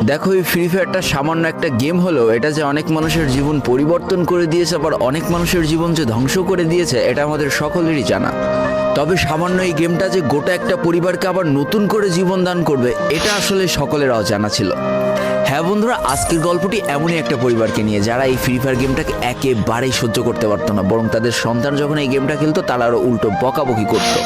দেখো, এই ফ্রি ফায়ারটা সামান্য একটা গেম হলেও এটা যে অনেক মানুষের জীবন পরিবর্তন করে দিয়েছে, আবার অনেক মানুষের জীবন যে ধ্বংস করে দিয়েছে, এটা আমাদের সকলেরই জানা। তবে সামান্য এই গেমটা যে গোটা একটা পরিবারকে আবার নতুন করে জীবন দান করবে, এটা আসলে সকলের অজানা ছিল। হ্যাঁ বন্ধুরা, আজকের গল্পটি এমনই একটা পরিবারকে নিয়ে যারা এই ফ্রি ফায়ার গেমটাকে একেবারেই সহ্য করতে পারতো না, বরং তাদের সন্তান যখন এই গেমটা খেলতো তারা আরো উল্টো বকাবকি করতো।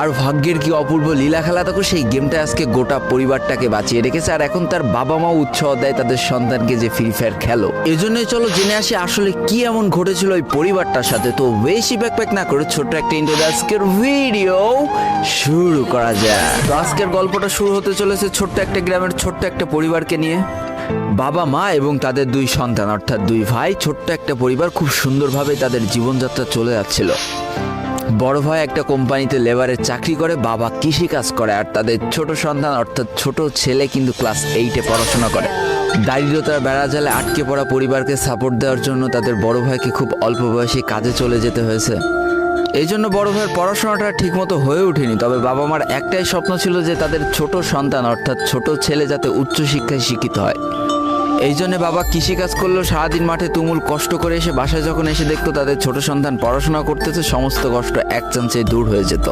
আর ভাগ্যের কি অপূর্ব লীলা খেলা, তখন সেই গেমটা আজকে গোটা পরিবারটাকে বাঁচিয়ে রেখেছে। আর এখন তার বাবা মাও উৎসাহ দেয় তাদের সন্তানকে যে ফ্রি ফায়ার খেলো। এজন্যই চলো জেনে আসি আসলে কি এমন ঘটেছিল ওই পরিবারটার সাথে। তো বেশি ব্যাকপ্যাক না করে ছোট্ট একটা ইন্ট্রো দিয়ে আজকের ভিডিও শুরু করা যায়। তো আজকের গল্পটা শুরু হতে চলেছে ছোট্ট একটা গ্রামের ছোট্ট একটা পরিবারকে নিয়ে। বাবা মা এবং তাদের দুই সন্তান অর্থাৎ দুই ভাই, ছোট্ট একটা পরিবার, খুব সুন্দরভাবে তাদের জীবনযাত্রা চলে যাচ্ছিল। বড় ভাই একটা কোম্পানিতে লেবারের চাকরি করে, বাবা কৃষি কাজ করে, আর তাদের ছোট সন্তান অর্থাৎ ছোট ছেলে কিন্তু ক্লাস 8-এ পড়াশোনা করে। দারিদ্রতার বেড়াজালে আটকে পড়া পরিবারকে সাপোর্ট দেওয়ার জন্য তাদের বড় ভাইকে খুব অল্প বয়সে কাজে চলে যেতে হয়েছে। এই জন্য বড় ভাইয়ের পড়াশোনাটা ঠিকমতো হয়ে ওঠেনি। তবে বাবা মার একটাই স্বপ্ন ছিল যে তাদের ছোট সন্তান অর্থাৎ ছোট ছেলে যাতে উচ্চশিক্ষায় শিক্ষিত হয়। এই জন্য বাবা কৃষিকাজ করলেও সারাদিন মাঠে তুমুল কষ্ট করে এসে বাসায় যখন এসে দেখতো তাদের ছোট সন্তান পড়াশোনা করতেছে, সমস্ত কষ্ট এক চান্সে দূর হয়ে যেত।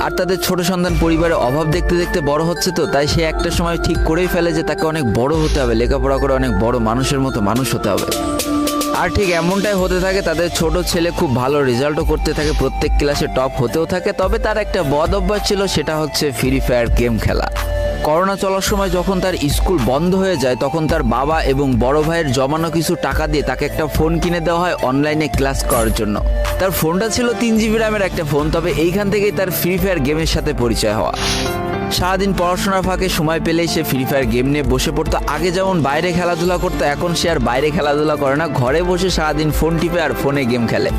আর তাদের ছোট সন্তান পরিবারের অভাব দেখতে দেখতে বড় হচ্ছে, তো তাই সে একটা সময় ঠিক করেই ফেলে যে তাকে অনেক বড় হতে হবে, লেখাপড়া করে অনেক বড় মানুষের মতো মানুষ হতে হবে। আর ঠিক এমনটাই হতে থাকে। তাদের ছোট ছেলে খুব ভালো রেজাল্টও করতে থাকে, প্রত্যেক ক্লাসে টপ হতেও থাকে। তবে তার একটা বদ অভ্যাস ছিল, সেটা হচ্ছে ফ্রি ফায়ার গেম খেলা। করোনা চলার সময় যখন তার স্কুল বন্ধ হয়ে যায়, তখন তার বাবা এবং বড় ভাইয়ের জমানো কিছু টাকা দিয়ে তাকে একটা ফোন কিনে দেওয়া হয় অনলাইনে ক্লাস করার জন্য। তার ফোনটা ছিল 3 GB র্যামের একটা ফোন। তবে এইখান থেকেই তার ফ্রি ফায়ার গেমের সাথে পরিচয় হওয়া। সারাদিন পড়াশোনার ফাঁকে সময় পেলেই সে ফ্রি ফায়ার গেম নিয়ে বসে পড়তো। আগে যেমন বাইরে খেলাধুলা করতো, এখন সে আর বাইরে খেলাধুলা করে না, ঘরে বসে সারাদিন ফোন টিপে আর ফোনে গেম খেলে।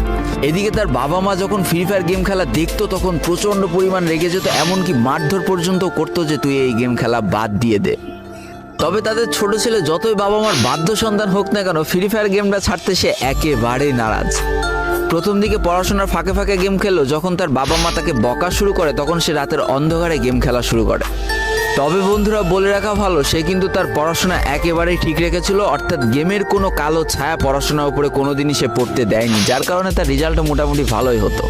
এদিকে তার বাবা মা যখন ফ্রি ফায়ার গেম খেলা দেখতো তখন প্রচণ্ড পরিমাণ রেগে যেত, এমনকি মারধর পর্যন্ত করতো যে তুই এই গেম খেলা বাদ দিয়ে দে। তবে তাদের ছোট ছেলে যতই বাবা মার বাধ্য সন্তান হোক না কেন, ফ্রি ফায়ার গেমটা ছাড়তে সে একেবারেই নারাজ। প্রথম দিকে পড়াশোনার ফাঁকে ফাঁকে গেম খেললো, যখন তার বাবা মা তাকে বকা শুরু করে তখন সে রাতের অন্ধকারে গেম খেলা শুরু করে। তবে বন্ধুরা বলে রাখা ভালো, সে কিন্তু তার পড়াশোনা একেবারেই ঠিক রেখেছিল, অর্থাৎ গেমের কোনো কালো ছায়া পড়াশোনার উপরে কোনোদিনই সে পড়তে দেয়নি, যার কারণে তার রেজাল্টও মোটামুটি ভালোই হতো।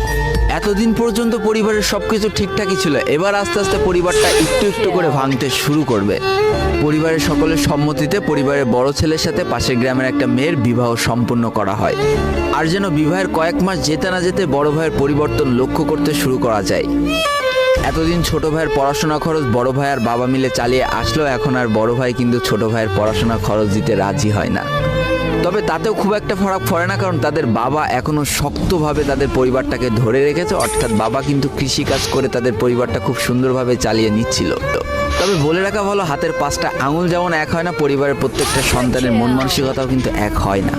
এতদিন পর্যন্ত পরিবারের সবকিছু ঠিকঠাকই ছিল। এবার আস্তে আস্তে পরিবারটা একটু একটু করে ভাঙতে শুরু করবে। পরিবারের সকলের সম্মতিতে পরিবারের বড় ছেলের সাথে পাশের গ্রামের একটা মেয়ের বিবাহ সম্পন্ন করা হয়। আর যেন বিবাহের কয়েক মাস যেতে না যেতে বড় ভাইয়ের পরিবর্তন লক্ষ্য করতে শুরু করা যায়। এতদিন ছোট ভাইয়ের পড়াশোনা খরচ বড় ভাই আর বাবা মিলে চালিয়ে আসলো, এখন আর বড় ভাই কিন্তু ছোট ভাইয়ের পড়াশোনা খরচ দিতে রাজি হয় না। তবে তাতেও খুব একটা ফারাক পড়ে না, কারণ তাদের বাবা এখনো শক্তভাবে তাদের পরিবারটাকে ধরে রেখেছে, অর্থাৎ বাবা কিন্তু কৃষিকাজ করে তাদের পরিবারটা খুব সুন্দরভাবে চালিয়ে নিচ্ছিল। তবে বলে রাখা ভালো, হাতের 5টা আঙুল যেমন এক হয় না, পরিবারের প্রত্যেকটা সন্তানের মন মানসিকতাও কিন্তু এক হয় না।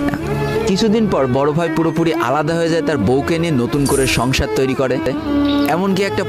কিছুদিন পর বড় ভাই পুরোপুরি আলাদা হয়ে যায়, তার বউকে নিয়ে নতুন করে সংসার তৈরি করে। এমনকি একটা